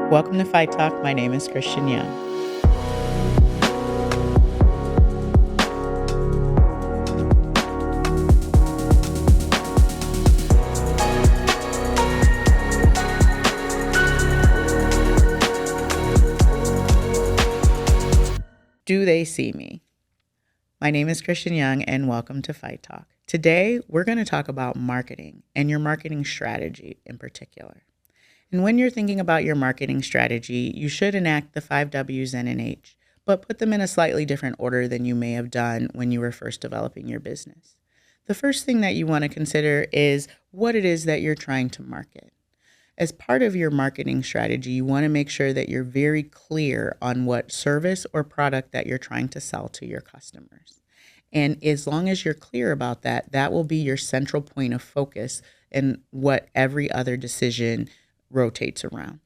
Welcome to Fyght Talk. My name is Christian Young. Do they see me? My name is Christian Young, and welcome to Fyght Talk. Today, we're going to talk about marketing and your marketing strategy in particular. And when you're thinking about your marketing strategy, you should enact the 5 W's and an H, but put them in a slightly different order than you may have done when you were first developing your business. The first thing that you want to consider is what it is that you're trying to market. As part of your marketing strategy, you want to make sure that you're very clear on what service or product that you're trying to sell to your customers. And as long as you're clear about that, that will be your central point of focus in what every other decision rotates around.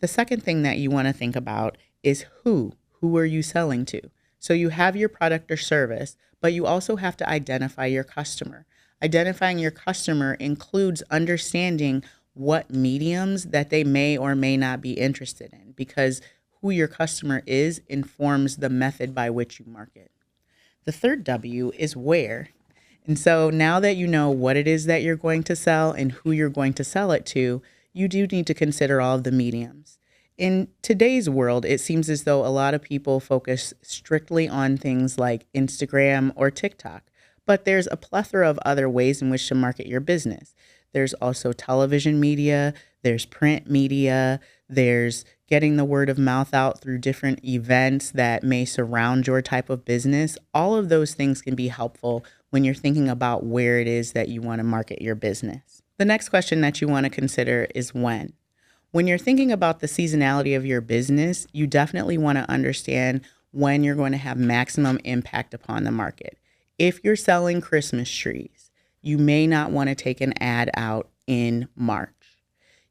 The second thing that you want to think about is who are you selling to? So you have your product or service, but you also have to identify your customer. Identifying your customer includes understanding what mediums that they may or may not be interested in, because who your customer is informs the method by which you market. The third W is where. And so now that you know what it is that you're going to sell and who you're going to sell it to, you do need to consider all of the mediums. In today's world, it seems as though a lot of people focus strictly on things like Instagram or TikTok, but there's a plethora of other ways in which to market your business. There's also television media, there's print media, there's getting the word of mouth out through different events that may surround your type of business. All of those things can be helpful when you're thinking about where it is that you want to market your business. The next question that you want to consider is when. When you're thinking about the seasonality of your business, you definitely want to understand when you're going to have maximum impact upon the market. If you're selling Christmas trees, you may not want to take an ad out in March.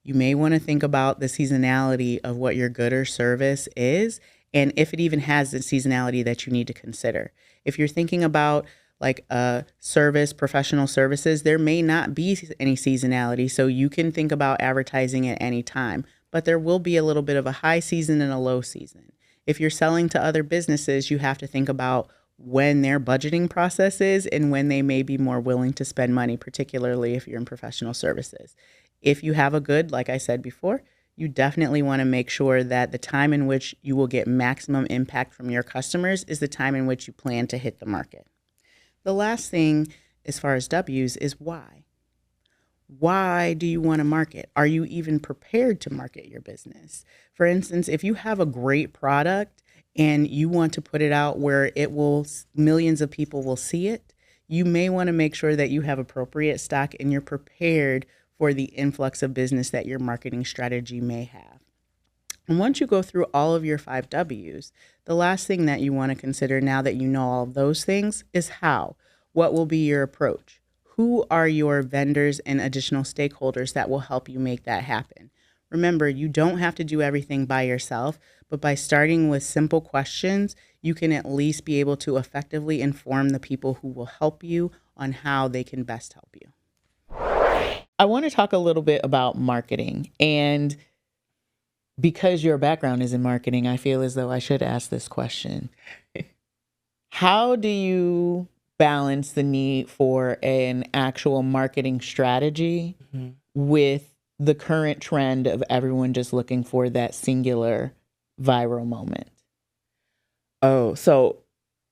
You may want to think about the seasonality of what your good or service is, and if it even has the seasonality that you need to consider. If you're thinking about like a service, professional services, there may not be any seasonality, so you can think about advertising at any time, but there will be a little bit of a high season and a low season. If you're selling to other businesses, you have to think about when their budgeting process is and when they may be more willing to spend money, particularly if you're in professional services. If you have a good, like I said before, you definitely want to make sure that the time in which you will get maximum impact from your customers is the time in which you plan to hit the market. The last thing, as far as W's, is why. Why do you want to market? Are you even prepared to market your business? For instance, if you have a great product and you want to put it out where millions of people will see it, you may want to make sure that you have appropriate stock and you're prepared for the influx of business that your marketing strategy may have. And once you go through all of your 5 W's, the last thing that you want to consider now that you know all of those things is how. What will be your approach? Who are your vendors and additional stakeholders that will help you make that happen? Remember, you don't have to do everything by yourself, but by starting with simple questions, you can at least be able to effectively inform the people who will help you on how they can best help you. I want to talk a little bit about marketing, and because your background is in marketing, I feel as though I should ask this question. How do you balance the need for an actual marketing strategy with the current trend of everyone just looking for that singular viral moment? Oh, so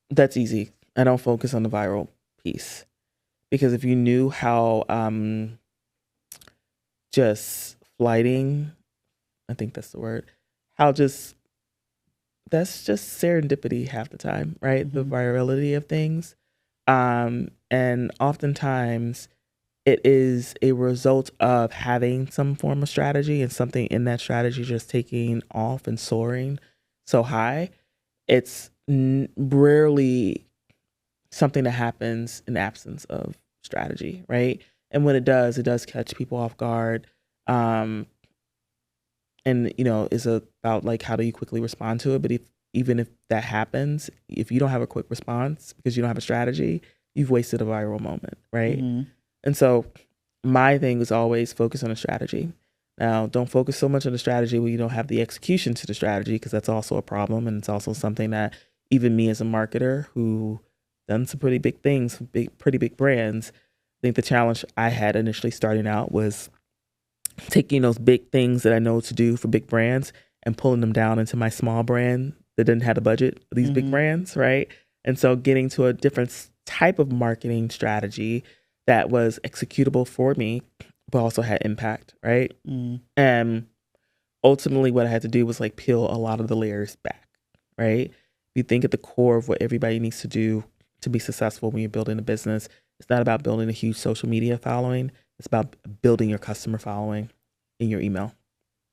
that's easy. I don't focus on the viral piece, because if you knew how just flighting, I think that's the word, that's just serendipity half the time, right? Mm-hmm. The virality of things. And oftentimes it is a result of having some form of strategy and something in that strategy just taking off and soaring so high. It's rarely something that happens in the absence of strategy, right? And when it does catch people off guard. And, it's about like, how do you quickly respond to it? But even if that happens, if you don't have a quick response because you don't have a strategy, you've wasted a viral moment, right? Mm-hmm. And so my thing is always focus on a strategy. Now, don't focus so much on the strategy when you don't have the execution to the strategy, because that's also a problem. And it's also something that even me as a marketer who done some pretty big things, pretty big brands, I think the challenge I had initially starting out was taking those big things that I know to do for big brands and pulling them down into my small brand that didn't have the budget for these big brands, right? And so getting to a different type of marketing strategy that was executable for me, but also had impact, right? And ultimately what I had to do was like peel a lot of the layers back, right? If you think at the core of what everybody needs to do to be successful when you're building a business, it's not about building a huge social media following. It's about building your customer following in your email,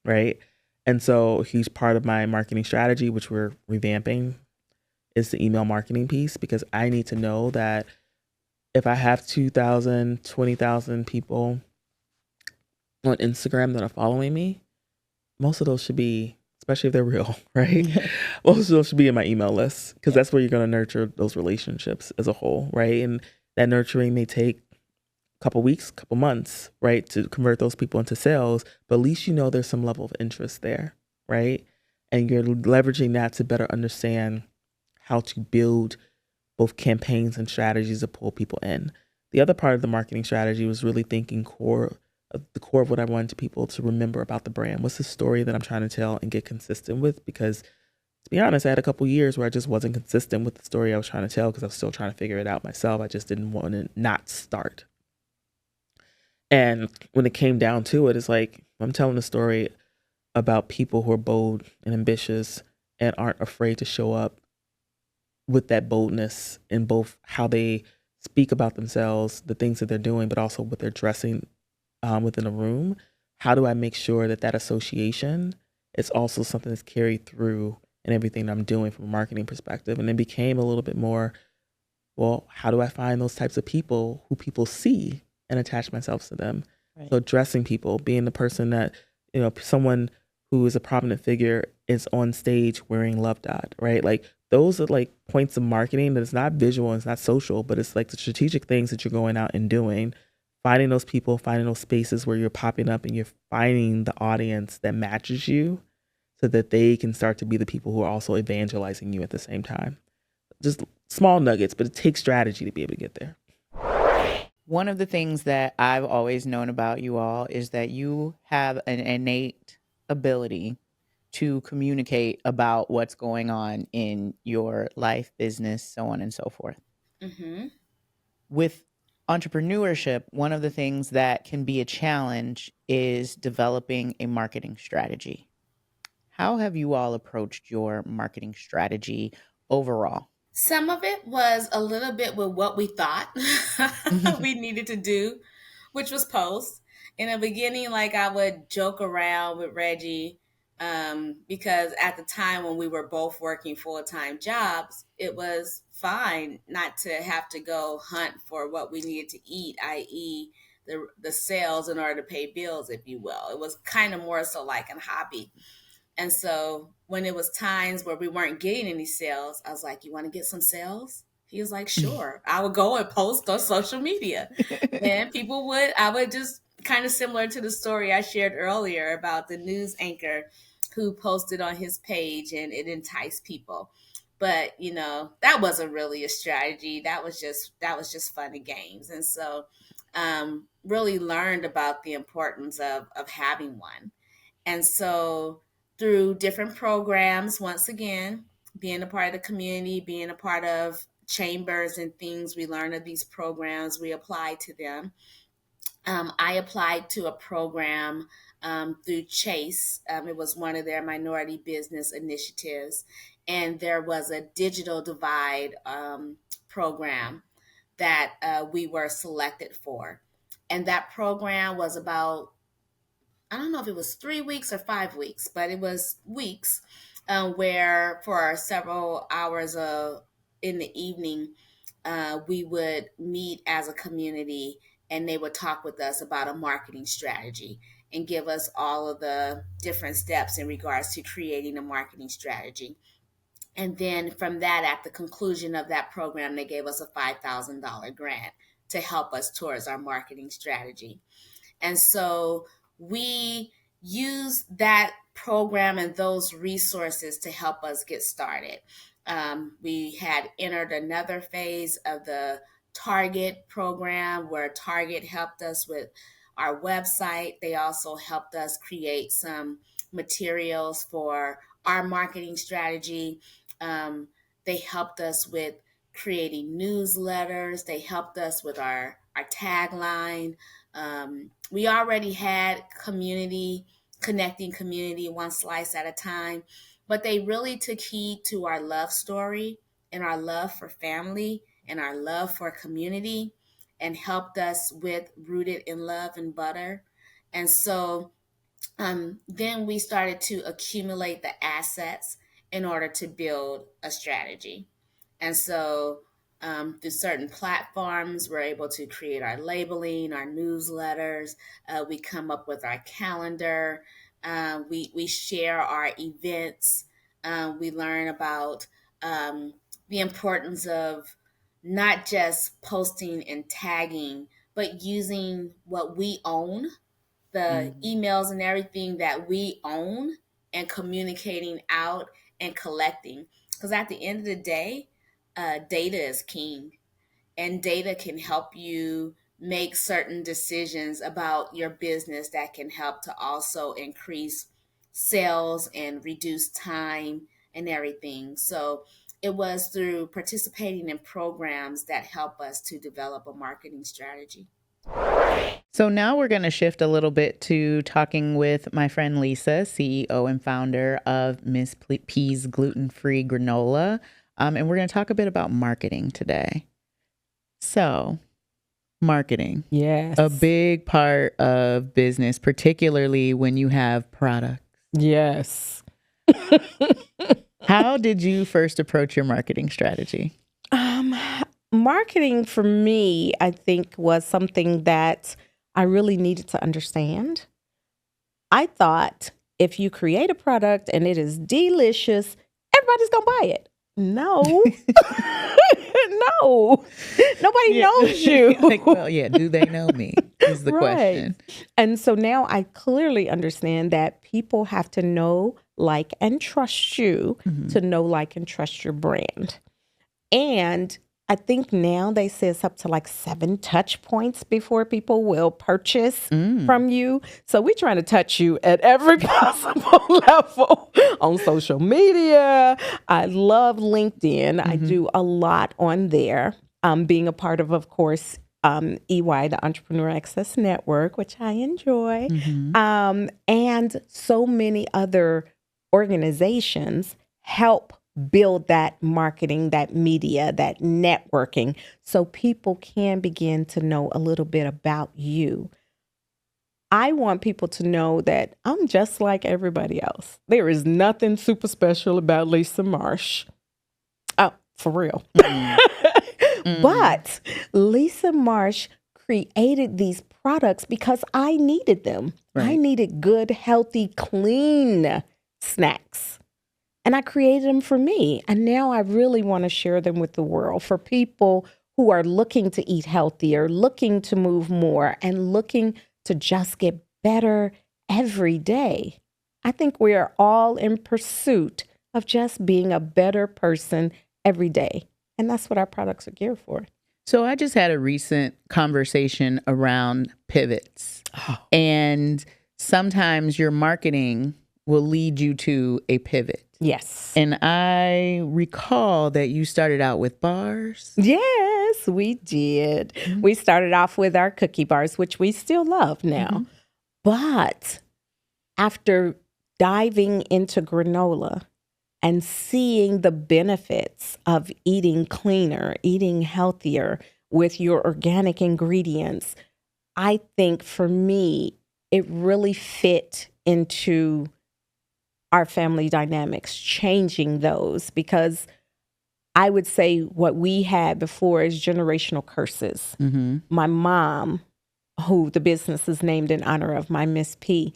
right? And so a huge part of my marketing strategy, which we're revamping, is the email marketing piece, because I need to know that if I have 2,000, 20,000 people on Instagram that are following me, most of those should be, especially if they're real, right? Most of those should be in my email list, because that's where you're going to nurture those relationships as a whole, right? And that nurturing may take a couple weeks, couple months, right, to convert those people into sales, but at least you know there's some level of interest there, right? And you're leveraging that to better understand how to build both campaigns and strategies to pull people in. The other part of the marketing strategy was really thinking the core of what I wanted people to remember about the brand. What's the story that I'm trying to tell and get consistent with? Because to be honest, I had a couple years where I just wasn't consistent with the story I was trying to tell, because I was still trying to figure it out myself. I just didn't want to not start. And when it came down to it, it's like I'm telling a story about people who are bold and ambitious and aren't afraid to show up with that boldness in both how they speak about themselves, the things that they're doing, but also what they're dressing within a room. How do I make sure that that association is also something that's carried through in everything I'm doing from a marketing perspective? And it became a little bit more, well, how do I find those types of people who people see and attach myself to them? Right. So dressing people, being the person that, someone who is a prominent figure is on stage wearing Love Dot, right? Like those are like points of marketing that is not visual and it's not social, but it's like the strategic things that you're going out and doing, finding those people, finding those spaces where you're popping up and you're finding the audience that matches you so that they can start to be the people who are also evangelizing you at the same time. Just small nuggets, but it takes strategy to be able to get there. One of the things that I've always known about you all is that you have an innate ability to communicate about what's going on in your life, business, so on and so forth. With entrepreneurship, one of the things that can be a challenge is developing a marketing strategy. How have you all approached your marketing strategy overall? Some of it was a little bit with what we thought we needed to do, which was post. In the beginning, like I would joke around with Reggie because at the time when we were both working full-time jobs, it was fine not to have to go hunt for what we needed to eat, i.e., the sales in order to pay bills, if you will. It was kind of more so like a hobby. And so when it was times where we weren't getting any sales, I was like, you want to get some sales? He was like, sure. I would go and post on social media. And I would just kind of similar to the story I shared earlier about the news anchor who posted on his page and it enticed people. But, that wasn't really a strategy. That was just fun and games. And so really learned about the importance of having one. And so through different programs, once again, being a part of the community, being a part of chambers and things, we learn of these programs, we apply to them. I applied to a program through Chase. It was one of their minority business initiatives. And there was a digital divide program that we were selected for. And that program was about, I don't know if it was 3 weeks or 5 weeks, but it was weeks where for several hours in the evening, we would meet as a community and they would talk with us about a marketing strategy and give us all of the different steps in regards to creating a marketing strategy. And then from that, at the conclusion of that program, they gave us a $5,000 grant to help us towards our marketing strategy. And so we use that program and those resources to help us get started. We had entered another phase of the Target program where Target helped us with our website. They also helped us create some materials for our marketing strategy. They helped us with creating newsletters. They helped us with our tagline. We already had connecting community one slice at a time, but they really took heed to our love story and our love for family and our love for community and helped us with Rooted in Love and Butter. And so then we started to accumulate the assets in order to build a strategy. And so through certain platforms, we're able to create our labeling, our newsletters. We come up with our calendar. We share our events. We learn about the importance of not just posting and tagging, but using what we own, the emails and everything that we own, and communicating out and collecting. Because at the end of the day, data is king, and data can help you make certain decisions about your business that can help to also increase sales and reduce time and everything. So it was through participating in programs that help us to develop a marketing strategy. So now we're going to shift a little bit to talking with my friend Lisa, CEO and founder of Miss P's gluten-free granola. And we're going to talk a bit about marketing today. So, marketing. Yes. A big part of business, particularly when you have products. Yes. How did you first approach your marketing strategy? Marketing for me, I think, was something that I really needed to understand. I thought if you create a product and it is delicious, everybody's going to buy it. No. No. Nobody knows you. Do they know me is the question. And so now I clearly understand that people have to know, like, and trust you to know, like, and trust your brand. And I think now they say it's up to like 7 touch points before people will purchase from you. So we're trying to touch you at every possible level on social media. I love LinkedIn. I do a lot on there. Being a part of course, EY, the Entrepreneur Access Network, which I enjoy, and so many other organizations help build that marketing, that media, that networking, so people can begin to know a little bit about you. I want people to know that I'm just like everybody else. There is nothing super special about Lisa Marsh. Oh, for real. But Lisa Marsh created these products because I needed them. Right. I needed good, healthy, clean snacks. And I created them for me. And now I really want to share them with the world for people who are looking to eat healthier, looking to move more, and looking to just get better every day. I think we are all in pursuit of just being a better person every day. And that's what our products are geared for. So I just had a recent conversation around pivots. And sometimes your marketing will lead you to a pivot. Yes. And I recall that you started out with bars. Yes, we did. We started off with our cookie bars, which we still love now. But after diving into granola and seeing the benefits of eating cleaner, eating healthier with your organic ingredients, I think for me, it really fit into our family dynamics, changing those, because I would say what we had before is generational curses. My mom, who the business is named in honor of, my Miss P,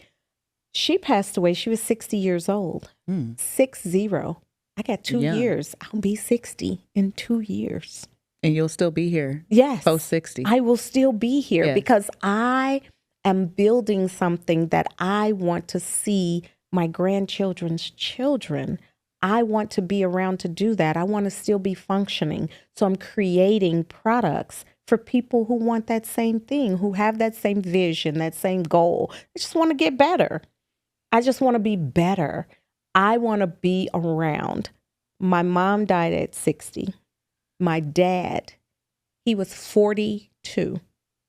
she passed away. She was 60 years old. 60. I got 2 years. I'll be 60 in 2 years. And you'll still be here. Yes. Post 60. I will still be here because I am building something that I want to see my grandchildren's children. I want to be around to do that. I want to still be functioning. So I'm creating products for people who want that same thing, who have that same vision, that same goal. I just want to get better. I just want to be better. I want to be around. My mom died at 60. My dad, he was 42,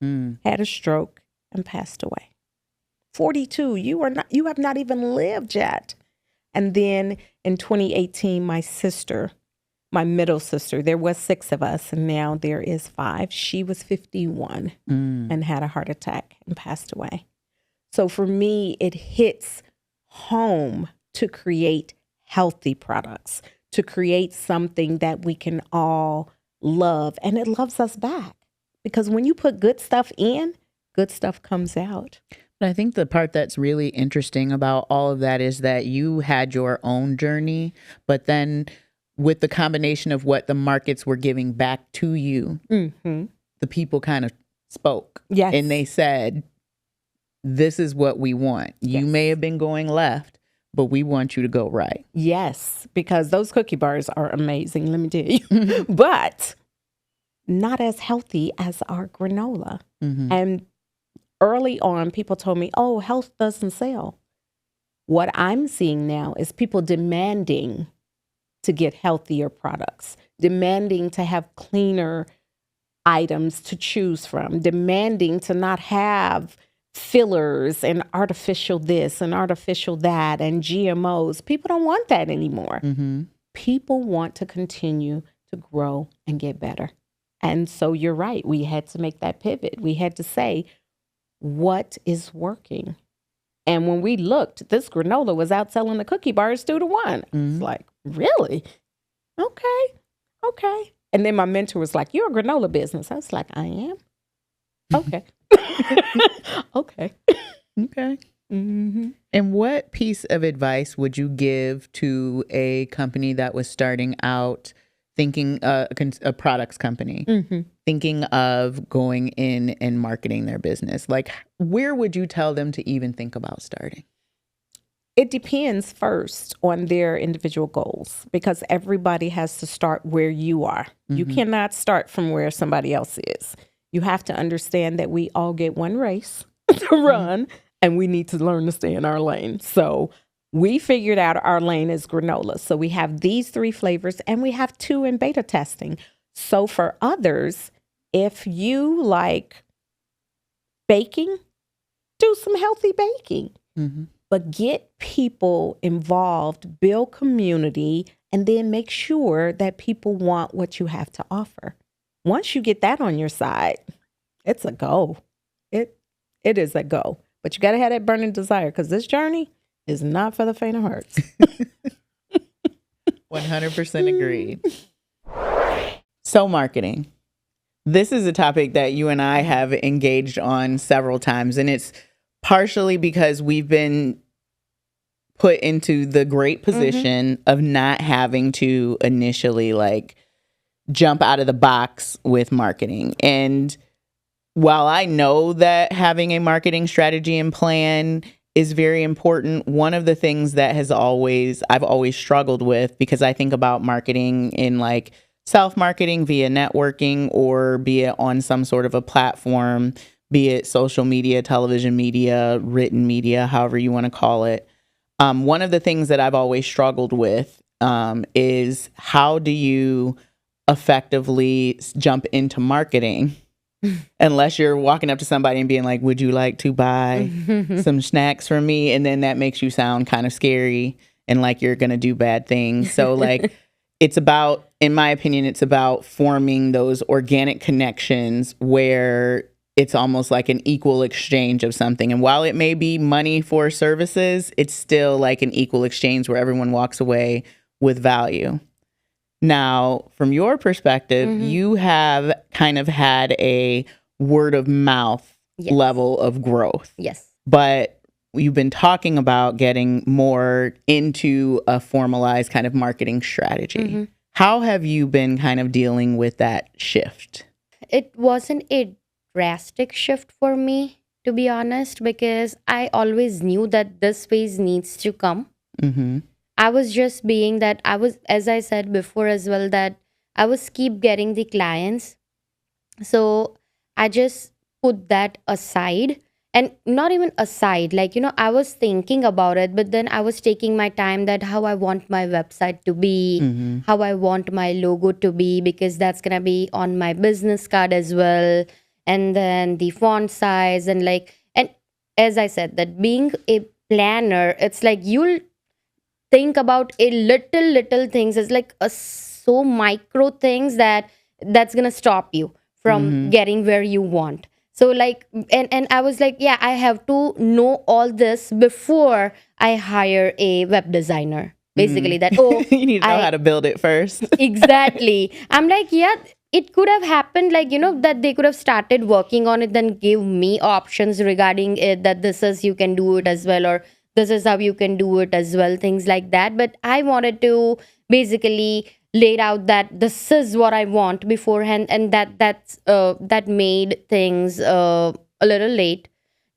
had a stroke and passed away. 42, you have not even lived yet. And then in 2018, my sister, my middle sister, there was 6 of us, and now there is 5. She was 51 and had a heart attack and passed away. So for me, it hits home to create healthy products, to create something that we can all love, and it loves us back. Because when you put good stuff in, good stuff comes out. But I think the part that's really interesting about all of that is that you had your own journey, but then with the combination of what the markets were giving back to you, the people kind of spoke. Yes. And they said, this is what we want. You may have been going left, but we want you to go right. Yes, because those cookie bars are amazing, let me tell you. But not as healthy as our granola. And early on, people told me, oh, health doesn't sell. What I'm seeing now is people demanding to get healthier products, demanding to have cleaner items to choose from, demanding to not have fillers and artificial this and artificial that and GMOs. People don't want that anymore. People want to continue to grow and get better. And so you're right. We had to make that pivot. We had to say, what is working? And when we looked, this granola was outselling the cookie bars 2 to 1. It's like, really? Okay. And then my mentor was like, you're a granola business. I was like, I am? Okay. Okay. And what piece of advice would you give to a company that was starting out thinking, a products company, thinking of going in and marketing their business? Like, where would you tell them to even think about starting? It depends first on their individual goals, because everybody has to start where you are. You cannot start from where somebody else is. You have to understand that we all get one race to run, and we need to learn to stay in our lane. So we figured out our lane is granola. So we have these 3 flavors, and we have 2 in beta testing. So for others, if you like baking, do some healthy baking. But get people involved, build community, and then make sure that people want what you have to offer. Once you get that on your side, it's a go. It is a go. But you got to have that burning desire, because this journey is not for the faint of heart. 100% agreed. So marketing. This is a topic that you and I have engaged on several times, and it's partially because we've been put into the great position of not having to initially like jump out of the box with marketing. And while I know that having a marketing strategy and plan is very important, one of the things that I've always struggled with, because I think about marketing in like self-marketing via networking, or be it on some sort of a platform, be it social media, television media, written media, however you want to call it. One of the things that I've always struggled with is, how do you effectively jump into marketing unless you're walking up to somebody and being like, would you like to buy some snacks from me? And then that makes you sound kind of scary and like you're going to do bad things. So like, it's about, in my opinion, it's about forming those organic connections where it's almost like an equal exchange of something. And while it may be money for services, it's still like an equal exchange where everyone walks away with value. Now, from your perspective, you have kind of had a word of mouth level of growth. Yes. But you've been talking about getting more into a formalized kind of marketing strategy. How have you been kind of dealing with that shift? It wasn't a drastic shift for me. to be honest, because I always knew that this phase needs to come. Mm-hmm. I was just being that I was, as I said before as well, that I was keep getting the clients. So I just put that aside, and not even aside, like, I was thinking about it, but then I was taking my time that how I want my website to be, Mm-hmm. how I want my logo to be, because that's going to be on my business card as well. And then the font size and like, and as I said, that being a planner, it's like you'll think about a little things. It's like a so micro things that's gonna stop you from Mm-hmm. getting where you want. So like, and I was like, yeah, I have to know all this before I hire a web designer, basically. That, oh, You need to know I how to build it first. exactly, I'm like, yeah, it could have happened, like, that they could have started working on it, then give me options regarding it, that this is, you can do it as well, or this is how you can do it as well, things like that. But I wanted to basically lay out that this is what I want beforehand, and that made things a little late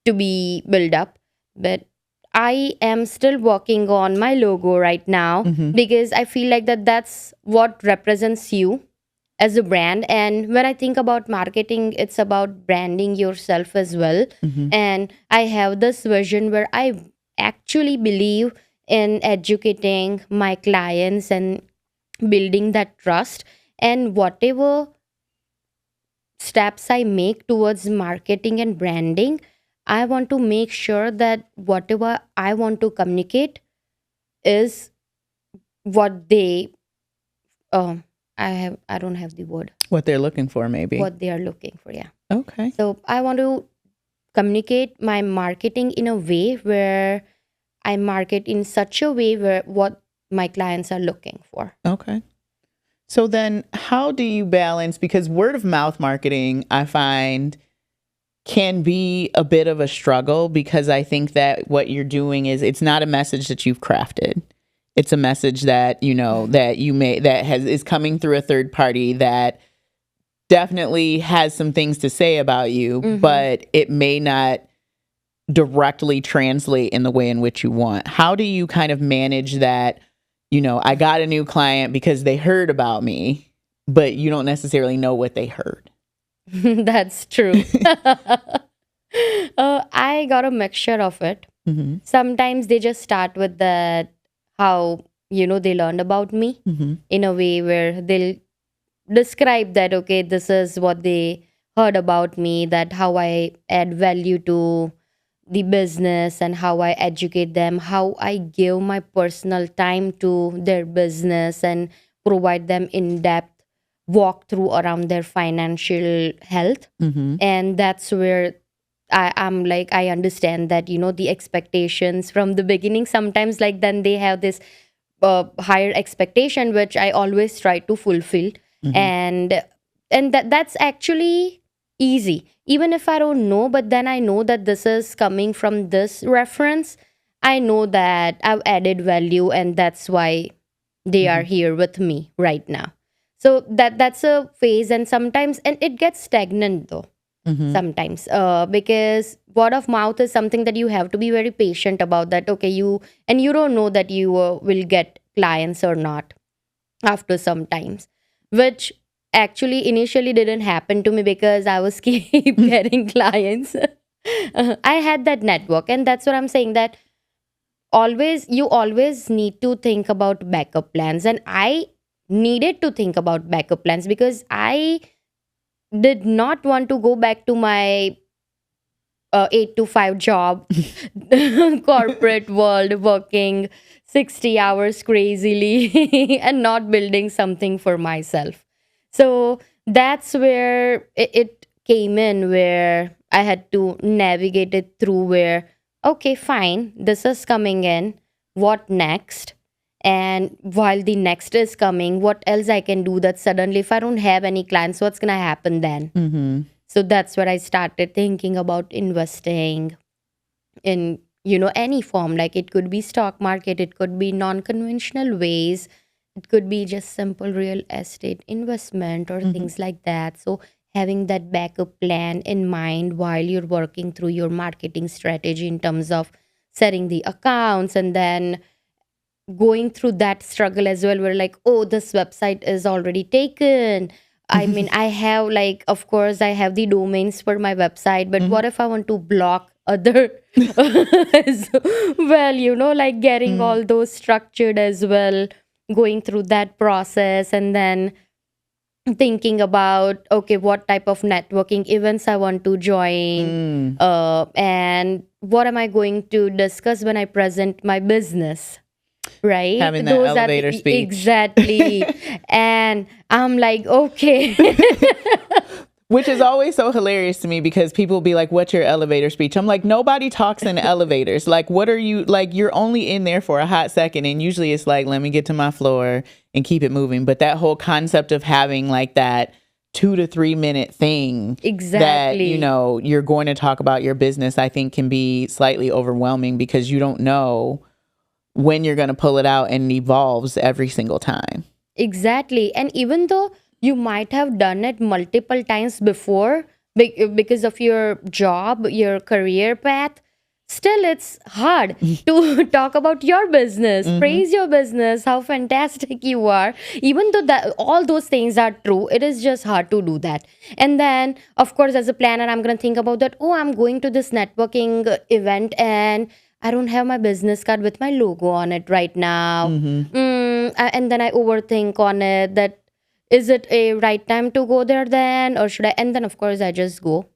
to be built up. But I am still working on my logo right now, Mm-hmm. because I feel like that's what represents you as a brand. And when I think about marketing, it's about branding yourself as well. Mm-hmm. And I have this vision where I actually believe in educating my clients and building that trust. And whatever steps I make towards marketing and branding, I want to make sure that whatever I want to communicate is what they I don't have the word, What they're looking for, maybe. what they are looking for. Yeah. Okay. So I want to communicate my marketing in a way where I market in such a way where what my clients are looking for. Okay. So then how do you balance, because word of mouth marketing, I find, can be a bit of a struggle, because I think that what you're doing is, it's not a message that you've crafted. It's a message that, that you may, that is coming through a third party that definitely has some things to say about you, but it may not directly translate in the way in which you want. How do you kind of manage that? I got a new client because they heard about me, but you don't necessarily know what they heard. That's true. I got a mixture of it. Mm-hmm. Sometimes they just start with that, how, they learned about me Mm-hmm. in a way where they'll describe that, okay, this is what they heard about me, that how I add value to the business and how I educate them, how I give my personal time to their business and provide them in-depth walkthrough around their financial health. Mm-hmm. And that's where I'm like, I understand that, the expectations from the beginning, sometimes like then they have this higher expectation, which I always try to fulfill. Mm-hmm. And that's actually easy, even if I don't know, but then I know that this is coming from this reference. I know that I've added value, and that's why they are here with me right now. So that's a phase. And sometimes, and it gets stagnant though, sometimes, because word of mouth is something that you have to be very patient about, that okay, you don't know that you will get clients or not after some times, which actually initially didn't happen to me, because I was keep getting clients. I had that network, and that's what I'm saying, that you always need to think about backup plans. And I needed to think about backup plans, because I did not want to go back to my 8 to 5 job, corporate world, working 60 hours crazily and not building something for myself. So that's where it came in, where I had to navigate it through, where, okay, fine, this is coming in. What next? And while the next is coming, what else I can do, that suddenly, if I don't have any clients, what's going to happen then? Mm-hmm. So that's where I started thinking about investing in, any form. Like, it could be stock market, it could be non-conventional ways, it could be just simple real estate investment or things like that. So having that backup plan in mind while you're working through your marketing strategy in terms of setting the accounts, and then going through that struggle as well. We're like, oh, this website is already taken. I mean, I have, like, of course, I have the domains for my website, but what if I want to block other as well, like getting all those structured as well, going through that process, and then thinking about, okay, what type of networking events I want to join, and what am I going to discuss when I present my business, right? Having that elevator speech. Exactly. And I'm like, okay. Which is always so hilarious to me, because people be like, what's your elevator speech? I'm like, nobody talks in elevators. Like, what are you, like, you're only in there for a hot second. And usually it's like, let me get to my floor and keep it moving. But that whole concept of having like that 2 to 3 minute thing that, you're going to talk about your business, I think can be slightly overwhelming, because you don't know when you're going to pull it out, and it evolves every single time. Exactly. And even though you might have done it multiple times before because of your job, your career path, still it's hard to talk about your business, praise your business, how fantastic you are. Even though that all those things are true, it is just hard to do that. And then, of course, as a planner, I'm going to think about that. Oh, I'm going to this networking event and I don't have my business card with my logo on it right now. And then I overthink on it, that is it a right time to go there then, or should I? And then, of course, I just go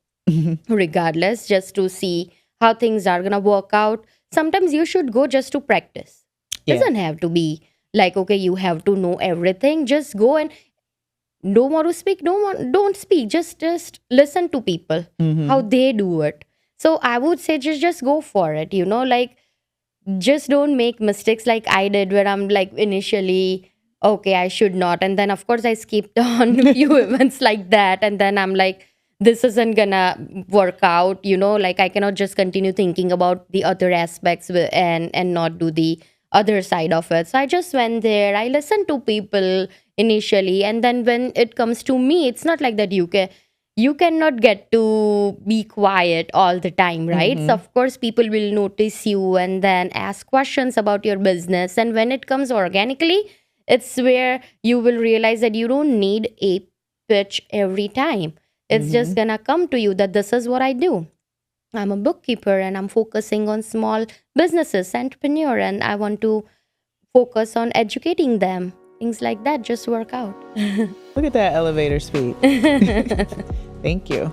regardless, just to see how things are going to work out. Sometimes you should go just to practice. Doesn't have to be like, okay, you have to know everything. Just go, and don't want to speak, don't speak. Just listen to people, how they do it. So I would say just go for it, like, just don't make mistakes like I did, where I'm like initially, okay, I should not. And then, of course, I skipped on a few events like that. And then I'm like, this isn't gonna work out, like I cannot just continue thinking about the other aspects and not do the other side of it. So I just went there. I listened to people initially. And then when it comes to me, it's not like that you cannot get to be quiet all the time, right? So of course, people will notice you and then ask questions about your business. And when it comes organically, it's where you will realize that you don't need a pitch every time. It's just gonna come to you that this is what I do. I'm a bookkeeper and I'm focusing on small businesses, entrepreneur, and I want to focus on educating them. Things like that just work out. Look at that elevator speech. Thank you.